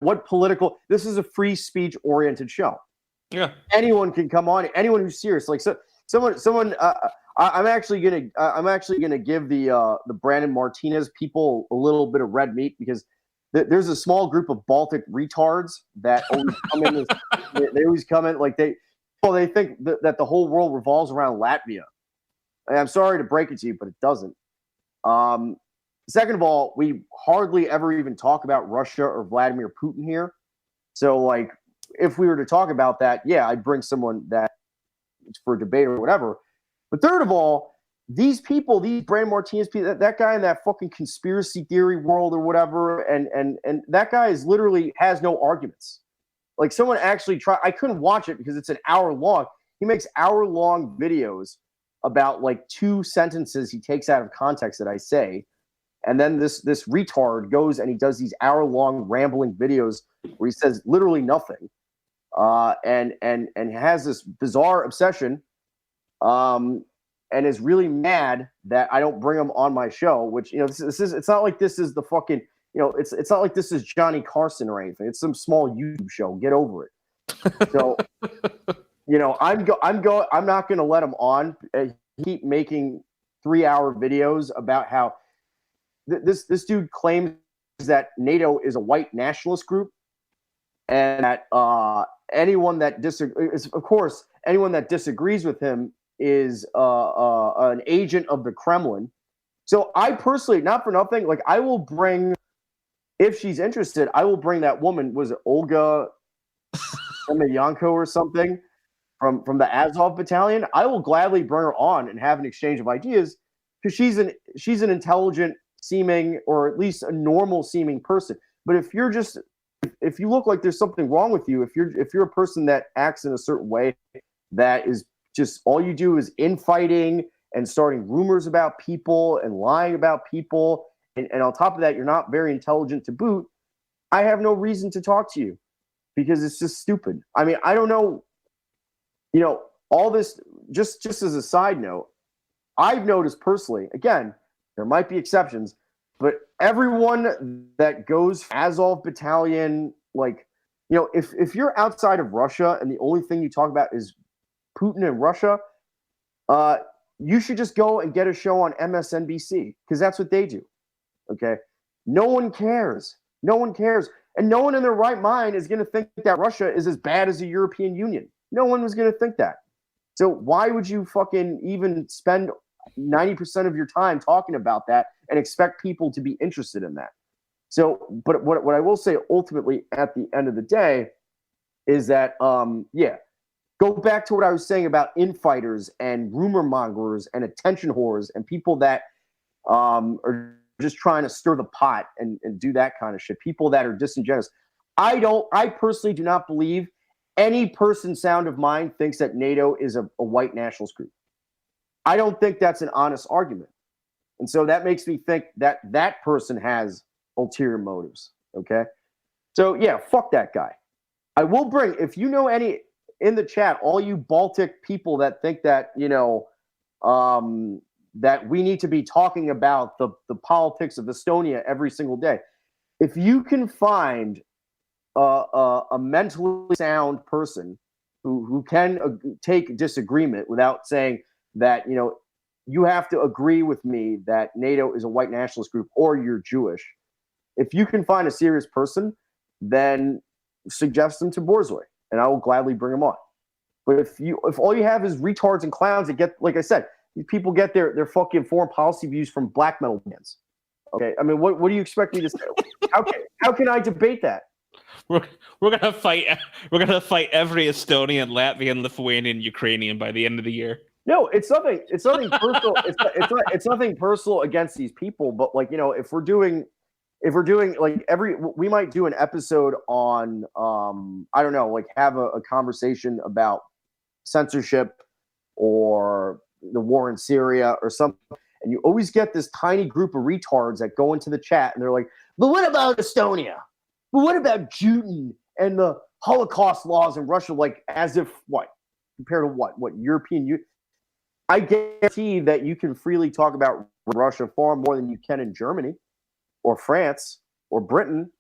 what political? This is a free speech oriented show. Yeah, anyone can come on. Anyone who's serious, like someone. I'm actually gonna give the Brandon Martinez people a little bit of red meat because there's a small group of Baltic retards that always come in. They always come in like they think that the whole world revolves around Latvia. And I'm sorry to break it to you, but it doesn't. Second of all, we hardly ever even talk about Russia or Vladimir Putin here. So, like, if we were to talk about that, yeah, I'd bring someone that for debate or whatever. But third of all, these people, these Brandon Martinez people, that guy in that fucking conspiracy theory world or whatever, and that guy is literally has no arguments. Like, someone actually I couldn't watch it because it's an hour long. He makes hour-long videos about like 2 sentences he takes out of context that I say. And then this retard goes and he does these hour-long rambling videos where he says literally nothing, and has this bizarre obsession, and is really mad that I don't bring him on my show. Which, you know, this is it's not like this is the fucking, you know, it's not like this is Johnny Carson or anything. It's some small YouTube show. Get over it. So, you know, I'm not going to let him on. Keep making 3-hour videos about how this dude claims that NATO is a white nationalist group, and that anyone that disagrees with him is an agent of the Kremlin. So I personally, not for nothing, like I will bring, if she's interested, I will bring that woman. Was it Olga Semyanko or something from the Azov battalion? I will gladly bring her on and have an exchange of ideas because she's an intelligent seeming, or at least a normal seeming person. But if you look like there's something wrong with you, if you're a person that acts in a certain way that is just all you do is infighting and starting rumors about people and lying about people, and on top of that you're not very intelligent to boot, I have no reason to talk to you because it's just stupid. I mean, I don't know, you know, all this, just as a side note, I've noticed personally, again, there might be exceptions, but everyone that goes Azov battalion, like, you know, if you're outside of Russia and the only thing you talk about is Putin and Russia, you should just go and get a show on MSNBC because that's what they do. Okay, no one cares. No one cares, and no one in their right mind is going to think that Russia is as bad as the European Union. No one was going to think that. So why would you fucking even spend 90% of your time talking about that and expect people to be interested in that? So, but what I will say ultimately at the end of the day is that, yeah, go back to what I was saying about infighters and rumor mongers and attention whores and people that are just trying to stir the pot and do that kind of shit. People that are disingenuous. I personally do not believe any person sound of mind thinks that NATO is a white nationalist group. I don't think that's an honest argument. And so that makes me think that that person has ulterior motives. Okay. So yeah, fuck that guy. I will bring, if you know any in the chat, all you Baltic people that think that, you know, that we need to be talking about the politics of Estonia every single day. If you can find a mentally sound person who can take disagreement without saying that, you know, you have to agree with me that NATO is a white nationalist group or you're Jewish. If you can find a serious person, then suggest them to Borzoi, and I will gladly bring them on. But if all you have is retards and clowns that get, like I said, these people get their fucking foreign policy views from black metal bands. Okay, I mean, what do you expect me to say? How can I debate that? We're gonna fight. We're gonna fight every Estonian, Latvian, Lithuanian, Ukrainian by the end of the year. No, it's nothing personal. It's nothing personal against these people. But like, you know, if we're doing like we might do an episode on I don't know, like have a conversation about censorship or the war in Syria or something. And you always get this tiny group of retards that go into the chat and they're like, but what about Estonia? But what about Putin and the Holocaust laws in Russia? Like, as if what? Compared to what? What, European Union? I guarantee that you can freely talk about Russia far more than you can in Germany or France or Britain.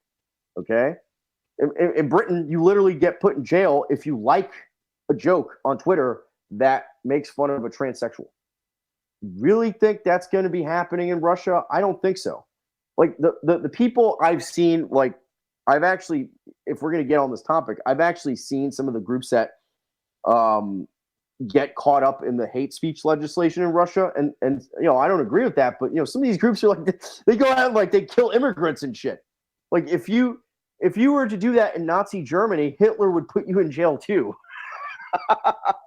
Okay? In Britain, you literally get put in jail if you like a joke on Twitter that makes fun of a transsexual. Really think that's going to be happening in Russia? I don't think so. Like the people I've seen, like I've actually, if we're going to get on this topic, I've actually seen some of the groups that get caught up in the hate speech legislation in Russia, and I don't agree with that, but some of these groups are like they go out and like they kill immigrants and shit. Like if you were to do that in Nazi Germany, Hitler would put you in jail too.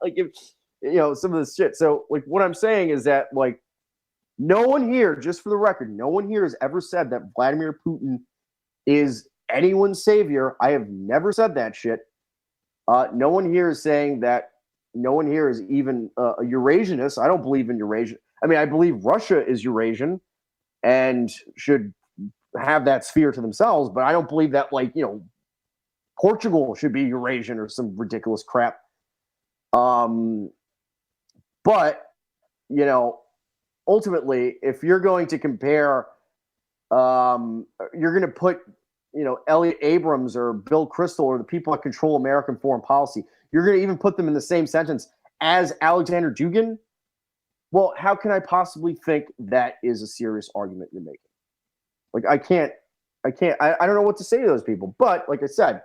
Like if some of this shit. So like what I'm saying is that like no one here, just for the record, no one here has ever said that Vladimir Putin is anyone's savior. I have never said that shit. No one here is saying that. No one here is even a Eurasianist. I don't believe in Eurasia. I mean, I believe Russia is Eurasian and should have that sphere to themselves, but I don't believe that, like, Portugal should be Eurasian or some ridiculous crap. But, ultimately, if you're going to compare, you're going to put, Elliot Abrams or Bill Kristol or the people that control American foreign policy, you're going to even put them in the same sentence as Alexander Dugin? Well, how can I possibly think that is a serious argument you're making? Like, I don't know what to say to those people. But like I said,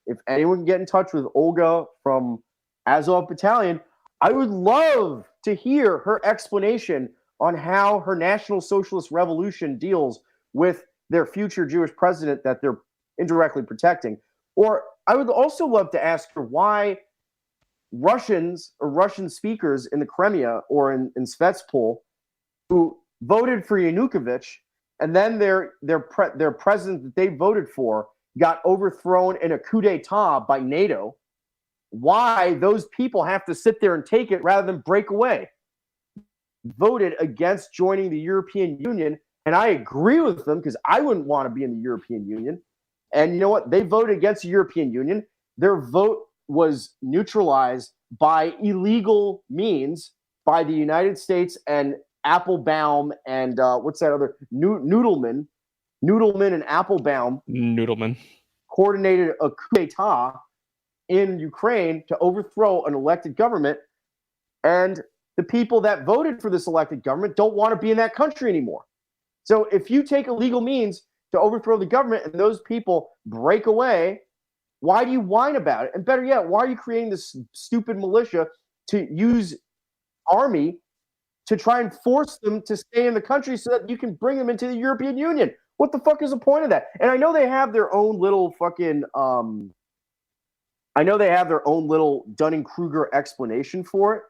if anyone can get in touch with Olga from Azov Battalion, I would love to hear her explanation on how her National Socialist Revolution deals with their future Jewish president that they're indirectly protecting. Or I would also love to ask her why Russians or Russian speakers in the Crimea or in Svetsopol who voted for Yanukovych and then their president that they voted for got overthrown in a coup d'etat by NATO, why those people have to sit there and take it rather than break away. Voted against joining the European Union, and I agree with them because I wouldn't want to be in the European Union. And you know what? They voted against the European Union. Their vote was neutralized by illegal means by the United States and Applebaum and what's that other? Noodleman and Applebaum. Noodleman coordinated a coup d'etat in Ukraine to overthrow an elected government. And the people that voted for this elected government don't want to be in that country anymore. So if you take illegal means to overthrow the government and those people break away, why do you whine about it? And better yet, why are you creating this stupid militia to use army to try and force them to stay in the country so that you can bring them into the European Union? What the fuck is the point of that? And I know they have their own little fucking Dunning-Kruger explanation for it.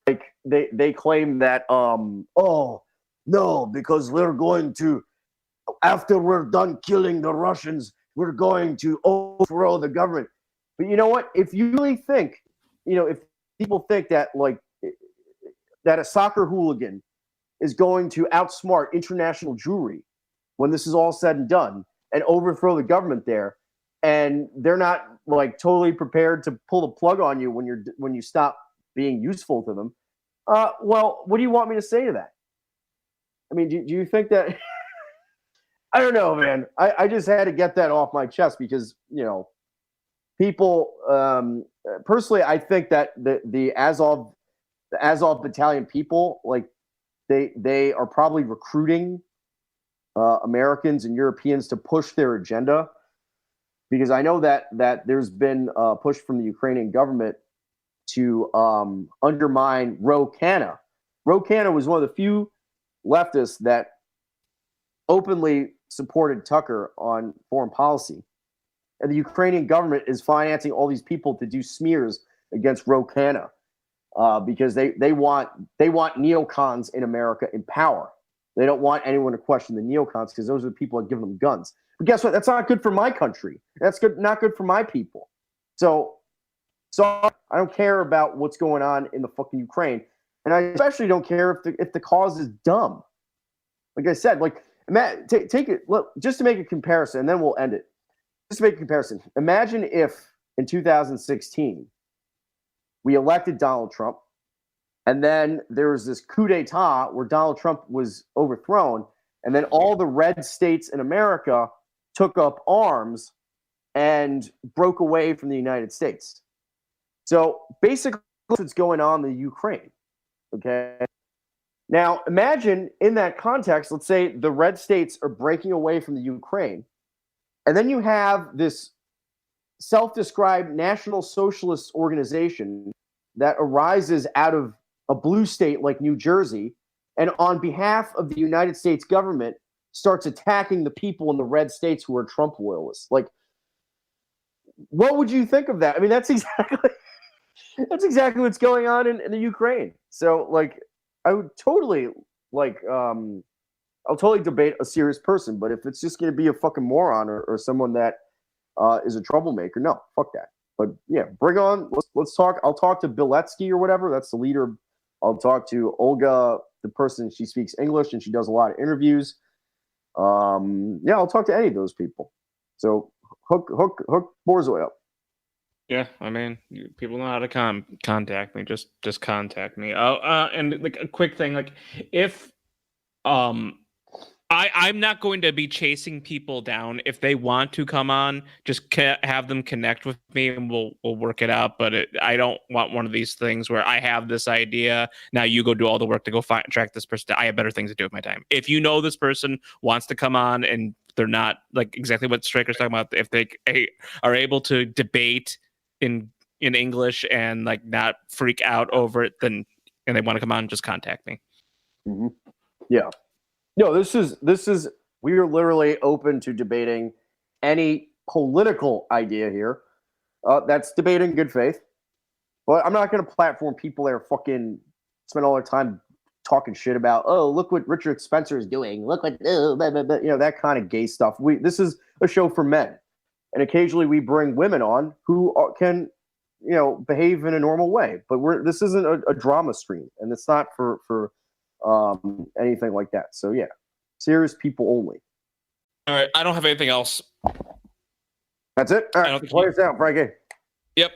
Like they claim that oh no, because we're going to, after we're done killing the Russians, we're going to overthrow the government. But you know what? If you really think, if people think that like that a soccer hooligan is going to outsmart international Jewry when this is all said and done and overthrow the government there, and they're not like totally prepared to pull the plug on you when you stop being useful to them, well, what do you want me to say to that? I mean, do you think that? I don't know, man. I just had to get that off my chest because, people, personally, I think that the Azov Battalion people, like they are probably recruiting Americans and Europeans to push their agenda, because I know that there's been a push from the Ukrainian government to undermine Ro Khanna. Ro Khanna was one of the few leftists that openly supported Tucker on foreign policy. And the Ukrainian government is financing all these people to do smears against Ro Khanna because they want neocons in America in power. They don't want anyone to question the neocons because those are the people that give them guns. But guess what? That's not good for my country. That's not good for my people. So I don't care about what's going on in the fucking Ukraine, and I especially don't care if the cause is dumb. Like I said, like take it. Look, just to make a comparison, and then we'll end it. Just to make a comparison, imagine if in 2016 we elected Donald Trump, and then there was this coup d'etat where Donald Trump was overthrown, and then all the red states in America took up arms and broke away from the United States. So basically, what's going on in the Ukraine. Okay. Now, imagine in that context, let's say the red states are breaking away from the Ukraine, and then you have this self-described National Socialist organization that arises out of a blue state like New Jersey, and on behalf of the United States government starts attacking the people in the red states who are Trump loyalists. Like, what would you think of that? I mean, that's exactly what's going on in the Ukraine. So, like, I would totally I'll totally debate a serious person, but if it's just going to be a fucking moron or someone that is a troublemaker, no, fuck that. But yeah, bring on. Let's talk. I'll talk to Biletsky or whatever. That's the leader. I'll talk to Olga, the person. She speaks English and she does a lot of interviews. Yeah, I'll talk to any of those people. So hook Borzoi up. Yeah, I mean, people know how to contact me. Just contact me. Oh, and like a quick thing, like if I'm not going to be chasing people down. If they want to come on, just have them connect with me and we'll work it out. But I don't want one of these things where I have this idea. Now you go do all the work to go track this person. I have better things to do with my time. If you know this person wants to come on and they're not like exactly what Striker's talking about, if they are able to debate in English and like not freak out over it, then and they want to come on, just contact me. Mm-hmm. Yeah. No, this is we are literally open to debating any political idea here. That's debating good faith. But I'm not going to platform people that are fucking spend all their time talking shit about, oh, look what Richard Spencer is doing. Look what, blah, blah, blah, you know, that kind of gay stuff. This is a show for men. And occasionally we bring women on who can, you know, behave in a normal way. But this isn't a drama stream. And it's not for anything like that. So yeah, serious people only. All right, I don't have anything else. That's it. All right, play us out, Frankie. Yep.